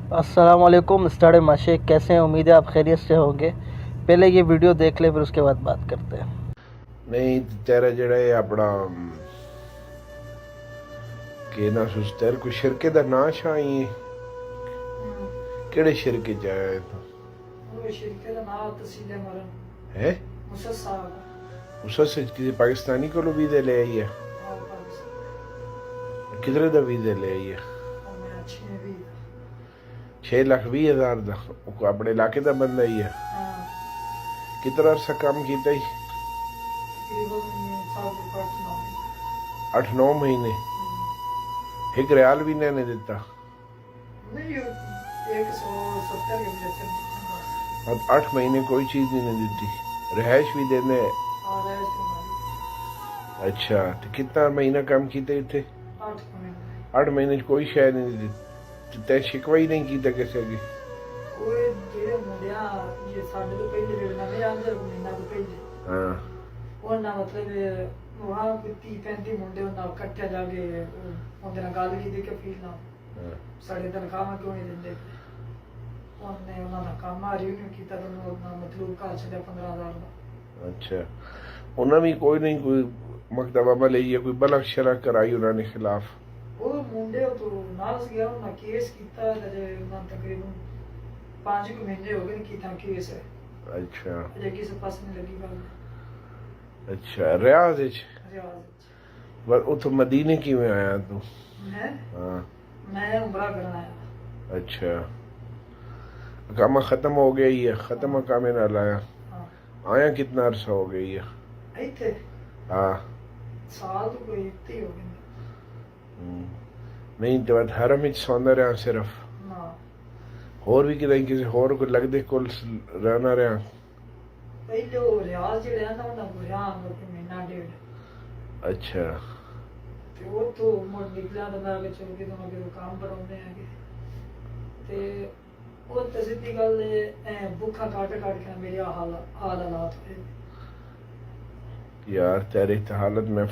अस्सलाम वालेकुम मिस्टर माशे, कैसे हैं? उम्मीद है आप खैरियत से होंगे। पहले ये वीडियो देख लें, फिर उसके बाद बात करते हैं। नहीं तेरा जड़ा है अपना के ना सुस तेरे को शिरके दा ना शाई केड़े शिरके च आया है तू वो शिरके दा नाम तसीले मरन है मुसद साहब उस से किसी पाकिस्तानी को वीज़े ले आई है और पाकिस्तान किधरे दा वीज़े ले आई है और मैं अच्छी में भी 6,20,000 दा वो अपने इलाके दा बंदा ही है कितना अरसा काम कीता ही तकरीबन साल के पास ना 8-9 महीने एक रियाल भी नहीं दिता नहीं 170 के बजे अब 8 महीने कोई चीज़ नहीं दी रिहाइश भी देने आ रहा है तुम्हारी अच्छा तो कितना महीना काम कीता इतने 8 महीने 8 महीने च कोई शय नहीं दी तै शिकवा ही नहीं कीता किसी की ओए जेड़े मुंडिया ये साडे तो पहले जेड़े नवे आंदे महीना तो पहले हाँ ਉਹਨਾਂ ਮਤਲਬ ਵਹਾਂ ਕੋਈ 30-35 ਮੁੰਡੇ ਉਹਨਾਂ ਇਕੱਠੇ ਜਾ ਕੇ ਉਹਦੇ ਨਾਲ ਗੱਲ ਕੀਤੀ ਕਿ ਫੀਲ ਨਾ ਸਾਡੇ ਤਨਖਾਹਾਂ ਕਿਉਂ ਨਹੀਂ ਦਿੰਦੇ ਉਹਨੇ ਉਹਨਾਂ ਦਾ ਕੰਮ ਆ ਰਿਵਿਊ ਕੀਤਾ ਤਾਂ ਉਹਨਾਂ ਮਤਲਬ ਘਰ ਛੱਡਿਆ 15,000 ਦਾ अच्छा उन्हें भी कोई नहीं कोई मकतबा में ले कोई बलक शरक कराई उन्होंने खिलाफ ਉਹ ਮੁੰਡੇ ਤੋਂ ਨਾਲ ਗਿਆ ਉਹਨਾਂ ਕੇਸ ਕੀਤਾ ਤੇ ਉਹਨਾਂ ਤਕਰੀਬਨ 5 ਮਹੀਨੇ ਹੋ ਗਏ ਕੀਤਾ ਕੇਸ ਹੈ अच्छा ਅਜੇ ਕਿਸੇ ਪਾਸੇ ਨਹੀਂ ਲੱਗੀ ਗੱਲ अच्छा रियाज ਰਿਆਜ਼ उतो मदीने किवें आया तू ਮੈਂ हाँ ਮੈਂ ਉਮਰਾ ਕਰਨ ਆਇਆ अच्छा काम खत्म हो गया ही है खत्म काम ना लाया ਹਾਂ आया कितना अरसा हो गई है ਇੱਥੇ हाँ ਸਾਲ ਤੋਂ ਕੋਈ ਇੱਥੇ ਹੋ ਗਏ नहीं तो बात हरम विच सौंदा रहा सिर्फ ਨਾ होर भी किसी होर को लगदे कोल रहना रहा ਪਹਿਲੇ ਉਹ ਰਿਆਜ਼ ਜਿਹੜੇ ਆ ਨਾ ਉਹਨਾਂ ਨੂੰ ਰਿਆਜ਼ ਨੂੰ ਮਹੀਨਾ ਡੇਢ अच्छा ਤੇ ਉਹ ਤੋਂ ਮੁੜ ਨਿਕਲਿਆ ਤਾਂ ਮੈਂ ਅਗੇ ਚਲ ਕੇ ਤਾਂ ਅਗੇ ਕੰਮ ਬਣਾਉਂਦੇ ਆਗੇ ਤੇ ਉਹ ਤਾਂ ਸਿੱਧੀ ਗੱਲ ਐ ਭੁੱਖਾ ਕੱਟ ਕੇ ਮੇਰੇ ਹਾਲਾਤ ਹੋਏ यार तेरी तो हालत में